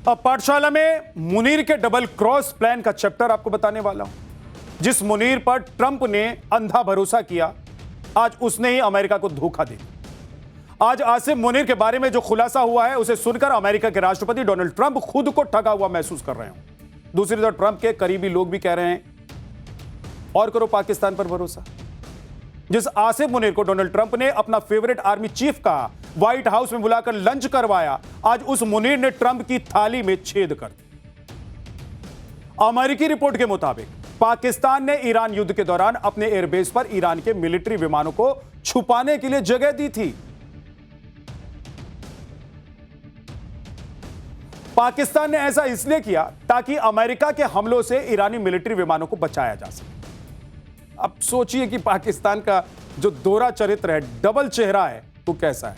अब पाठशाला में मुनीर के डबल क्रॉस प्लान का चैप्टर आपको बताने वाला हूं। जिस मुनीर पर ट्रंप ने अंधा भरोसा किया, आज उसने ही अमेरिका को धोखा दिया। आज आसिम मुनीर के बारे में जो खुलासा हुआ है, उसे सुनकर अमेरिका के राष्ट्रपति डोनाल्ड ट्रंप खुद को ठगा हुआ महसूस कर रहे हैं। दूसरी तरफ ट्रंप के करीबी लोग भी कह रहे हैं और करो पाकिस्तान पर भरोसा। जिस आसिम मुनीर को डोनाल्ड ट्रंप ने अपना फेवरेट आर्मी चीफ कहा, व्हाइट हाउस में बुलाकर लंच करवाया, आज उस मुनीर ने ट्रंप की थाली में छेद कर दिया। अमेरिकी रिपोर्ट के मुताबिक पाकिस्तान ने ईरान युद्ध के दौरान अपने एयरबेस पर ईरान के मिलिट्री विमानों को छुपाने के लिए जगह दी थी। पाकिस्तान ने ऐसा इसलिए किया ताकि अमेरिका के हमलों से ईरानी मिलिट्री विमानों को बचाया जा सके। अब सोचिए कि पाकिस्तान का जो दोहरा चरित्र है, डबल चेहरा है, वो कैसा है।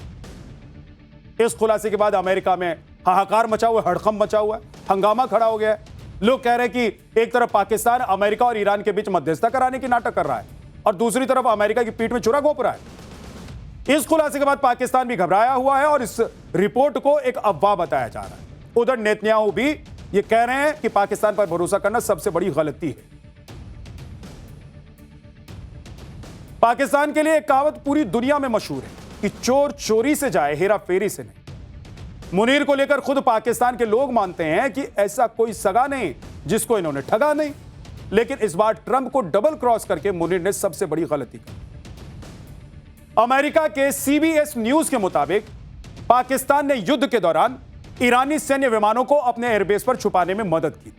इस खुलासे के बाद अमेरिका में हाहाकार मचा हुआ, हड़कंप मचा हुआ है, हंगामा खड़ा हो गया है। लोग कह रहे हैं कि एक तरफ पाकिस्तान अमेरिका और ईरान के बीच मध्यस्थता कराने की नाटक कर रहा है और दूसरी तरफ अमेरिका की पीठ में छुरा घोंप रहा है। इस खुलासे के बाद पाकिस्तान भी घबराया हुआ है और इस रिपोर्ट को एक अफवाह बताया जा रहा है। उधर नेतन्याहू भी ये कह रहे हैं कि पाकिस्तान पर भरोसा करना सबसे बड़ी गलती है। पाकिस्तान के लिए एक कहावत पूरी दुनिया में मशहूर है कि चोर चोरी से जाए, हेरा फेरी से नहीं। मुनीर को लेकर खुद पाकिस्तान के लोग मानते हैं कि ऐसा कोई सगा नहीं जिसको इन्होंने ठगा नहीं। लेकिन इस बार ट्रंप को डबल क्रॉस करके मुनीर ने सबसे बड़ी गलती की। अमेरिका के CBS न्यूज के मुताबिक पाकिस्तान ने युद्ध के दौरान ईरानी सैन्य विमानों को अपने एयरबेस पर छुपाने में मदद की थी।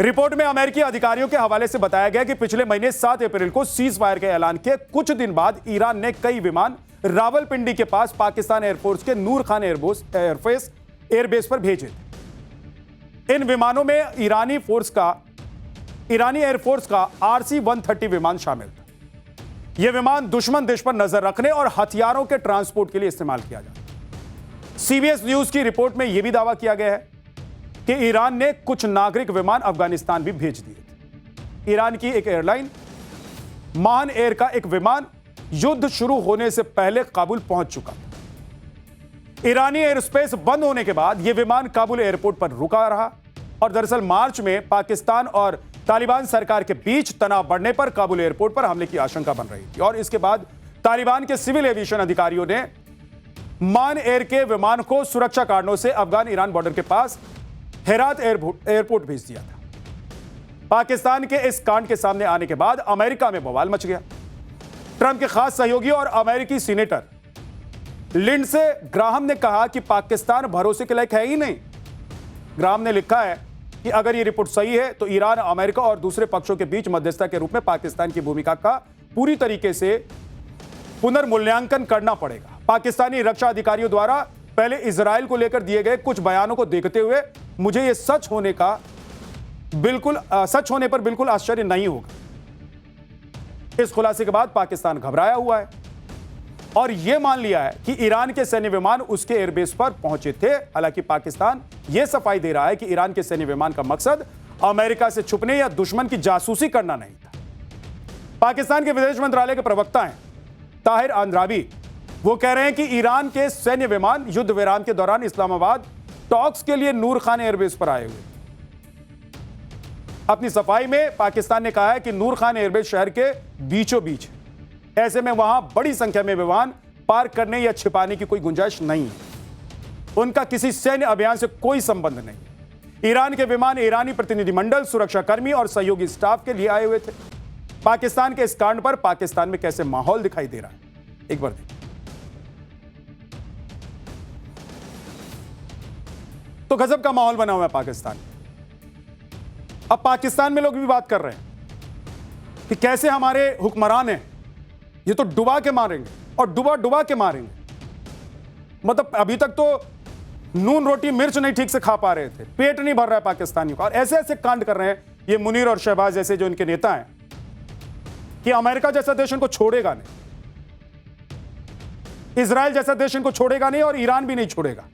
रिपोर्ट में अमेरिकी अधिकारियों के हवाले से बताया गया कि पिछले महीने 7 अप्रैल को सीज फायर के ऐलान के कुछ दिन बाद ईरान ने कई विमान रावलपिंडी के पास पाकिस्तान एयरफोर्स के नूर खान एयरबेस पर भेजे थे। इन विमानों में ईरानी एयरफोर्स का RC-130 विमान शामिल था। यह विमान दुश्मन देश पर नजर रखने और हथियारों के ट्रांसपोर्ट के लिए इस्तेमाल किया जाता। CBS न्यूज की रिपोर्ट में यह भी दावा किया गया है कि ईरान ने कुछ नागरिक विमान अफगानिस्तान भी भेज दिए थे। ईरान की एक एयरलाइन मान एयर का एक विमान युद्ध शुरू होने से पहले काबुल पहुंच चुका था। ईरानी एयर स्पेस बंद होने के बाद यह विमान काबुल एयरपोर्ट पर रुका रहा और दरअसल मार्च में पाकिस्तान और तालिबान सरकार के बीच तनाव बढ़ने पर काबुल एयरपोर्ट पर हमले की आशंका बन रही थी और इसके बाद तालिबान के सिविल एविएशन अधिकारियों ने मान एयर के विमान को सुरक्षा कारणों से अफगान ईरान बॉर्डर के पास हेरात एयरपोर्ट भेज दिया था। पाकिस्तान के इस कांड के सामने आने के बाद अमेरिका में बवाल मच गया। ट्रंप के खास सहयोगी और अमेरिकी सीनेटर लिंडसे ग्राहम ने कहा कि पाकिस्तान भरोसे के लायक है ही नहीं। ग्राहम ने लिखा है कि अगर यह रिपोर्ट सही है तो ईरान, अमेरिका और दूसरे पक्षों के बीच मध्यस्थता के रूप में पाकिस्तान की भूमिका का पूरी तरीके से पुनर्मूल्यांकन करना पड़ेगा। पाकिस्तानी रक्षा अधिकारियों द्वारा पहले इजराइल को लेकर दिए गए कुछ बयानों को देखते हुए मुझे यह सच होने पर बिल्कुल आश्चर्य नहीं होगा। इस खुलासे के बाद पाकिस्तान घबराया हुआ है और यह मान लिया है कि ईरान के सैन्य विमान उसके एयरबेस पर पहुंचे थे। हालांकि पाकिस्तान यह सफाई दे रहा है कि ईरान के सैन्य विमान का मकसद अमेरिका से छुपने या दुश्मन की जासूसी करना नहीं था। पाकिस्तान के विदेश मंत्रालय के प्रवक्ता हैं ताहिर अंद्राबी, वो कह रहे हैं कि ईरान के सैन्य विमान युद्ध विराम के दौरान इस्लामाबाद टॉक्स के लिए नूर खान एयरबेस पर आए हुए। अपनी सफाई में पाकिस्तान ने कहा है कि नूर खान एयरबेस शहर के बीचों बीच है। ऐसे में वहां बड़ी संख्या में विमान पार्क करने या छिपाने की कोई गुंजाइश नहीं है। उनका किसी सैन्य अभियान से कोई संबंध नहीं। ईरान के विमान ईरानी प्रतिनिधिमंडल, सुरक्षाकर्मी और सहयोगी स्टाफ के लिए आए हुए थे। पाकिस्तान के इस कांड पर पाकिस्तान में कैसे माहौल दिखाई दे रहा है, एक बार देखिए। तो गजब का माहौल बना हुआ है पाकिस्तान। अब पाकिस्तान में लोग भी बात कर रहे हैं कि कैसे हमारे हुक्मरान हैं, ये तो डुबा के मारेंगे और डुबा डुबा के मारेंगे। मतलब अभी तक तो नून रोटी मिर्च नहीं ठीक से खा पा रहे थे, पेट नहीं भर रहा है पाकिस्तानियों का, और ऐसे ऐसे कांड कर रहे हैं ये मुनीर और शहबाज जैसे जो इनके नेता हैं कि अमेरिका जैसा देश इनको छोड़ेगा नहीं, इजराइल जैसा देश इनको छोड़ेगा नहीं और ईरान भी नहीं छोड़ेगा।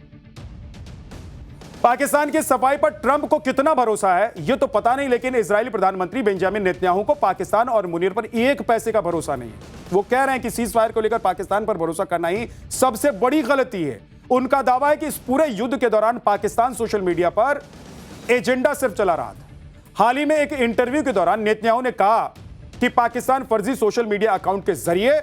पाकिस्तान की सफाई पर ट्रंप को कितना भरोसा है यह तो पता नहीं, लेकिन इजरायली प्रधानमंत्री बेंजामिन नेतन्याहू को पाकिस्तान और मुनीर पर एक पैसे का भरोसा नहीं है। वो कह रहे हैं कि सीज फायर को लेकर पाकिस्तान पर भरोसा करना ही सबसे बड़ी गलती है। उनका दावा है कि इस पूरे युद्ध के दौरान पाकिस्तान सोशल मीडिया पर एजेंडा सिर्फ चला रहा था। हाल ही में एक इंटरव्यू के दौरान नेतन्याहू ने कहा कि पाकिस्तान फर्जी सोशल मीडिया अकाउंट के जरिए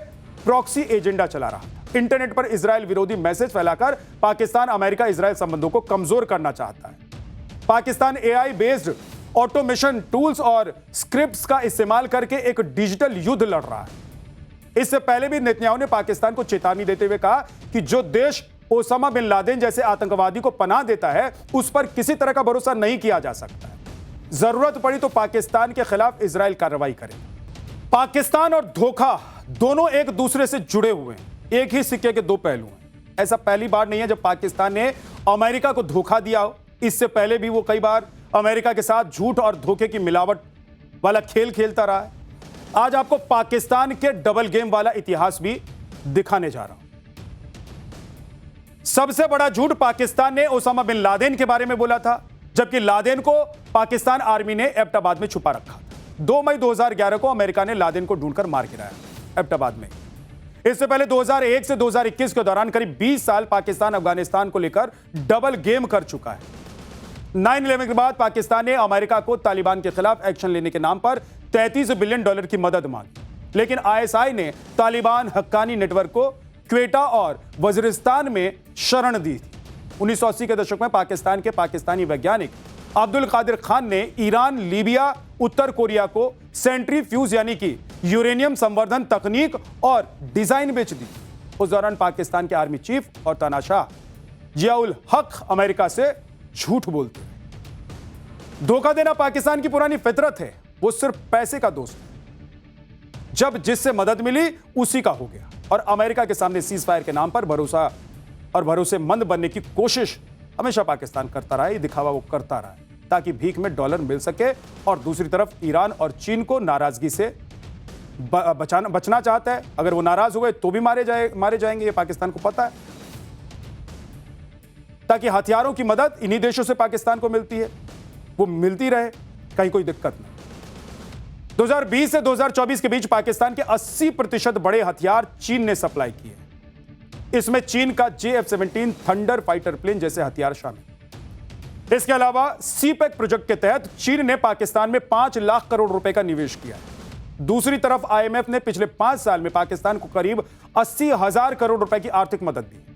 प्रॉक्सी एजेंडा चला रहा था। इंटरनेट पर इजराइल विरोधी मैसेज फैलाकर पाकिस्तान अमेरिका इजराइल संबंधों को कमजोर करना चाहता है। Pakistan AI based automation tools और स्क्रिप्ट्स का इस्तेमाल करके एक डिजिटल युद्ध लड़ रहा है। इससे पहले भी नेतन्याहू ने पाकिस्तान को चेतावनी देते हुए कहा कि जो देश ओसामा बिन लादेन जैसे आतंकवादी को पनाह देता है उस पर किसी तरह का भरोसा नहीं किया जा सकता है। जरूरत पड़ी तो पाकिस्तान के खिलाफ इजराइल कार्रवाई करे। पाकिस्तान और धोखा दोनों एक दूसरे से जुड़े हुए हैं, एक ही सिक्के के दो पहलू हैं। ऐसा पहली बार नहीं है जब पाकिस्तान ने अमेरिका को धोखा दिया हो। इससे पहले भी वो कई बार अमेरिका के साथ झूठ और धोखे की मिलावट वाला खेल खेलता रहा है। आज आपको पाकिस्तान के डबल गेम वाला इतिहास भी दिखाने जा रहा हूं। सबसे बड़ा झूठ पाकिस्तान ने ओसामा बिन लादेन के बारे में बोला था, जबकि लादेन को पाकिस्तान आर्मी ने एबटाबाद में छुपा रखा था। 2 मई 2011 को अमेरिका ने लादेन को ढूंढकर मार गिराया एबटाबाद में। इससे पहले 2001 से 2021 के दौरान करीब 20 साल पाकिस्तान अफगानिस्तान को लेकर डबल गेम कर चुका है। 9/11 के बाद पाकिस्तान ने अमेरिका को तालिबान के खिलाफ एक्शन लेने के नाम पर $33 बिलियन की मदद मांगी, लेकिन आईएसआई ने तालिबान हक्कानी नेटवर्क को क्वेटा और वजीरिस्तान में शरण दी थी। 1980 के दशक में पाकिस्तान के पाकिस्तानी वैज्ञानिक अब्दुल कादिर खान ने ईरान, लीबिया, उत्तर कोरिया को सेंट्रीफ्यूज यानी कि यूरेनियम संवर्धन तकनीक और डिजाइन बेच दी। उस दौरान पाकिस्तान के आर्मी चीफ और तानाशाह जियाउल हक अमेरिका से झूठ बोलते हैं। धोखा देना पाकिस्तान की पुरानी फितरत है, वो सिर्फ पैसे का दोस्त है। जब जिससे मदद मिली उसी का हो गया। और अमेरिका के सामने सीज फायर के नाम पर भरोसा और भरोसेमंद बनने की कोशिश हमेशा पाकिस्तान करता रहा है। ये दिखावा वो करता रहा है ताकि भीख में डॉलर मिल सके, और दूसरी तरफ ईरान और चीन को नाराजगी से बचना चाहता है। अगर वो नाराज हुए तो भी मारे जाएंगे, ये पाकिस्तान को पता है, ताकि हथियारों की मदद इन्हीं देशों से पाकिस्तान को मिलती है, वो मिलती रहे, कहीं कोई दिक्कत नहीं। 2020 से 2024 के बीच पाकिस्तान के 80% बड़े हथियार चीन ने सप्लाई किए। इसमें चीन का JF-17 थंडर फाइटर प्लेन जैसे हथियार शामिल। इसके अलावा सीपेक प्रोजेक्ट के तहत चीन ने पाकिस्तान में 5 लाख करोड़ रुपए का निवेश किया। दूसरी तरफ IMF ने पिछले 5 साल में पाकिस्तान को करीब 80,000 करोड़ रुपए की आर्थिक मदद दी।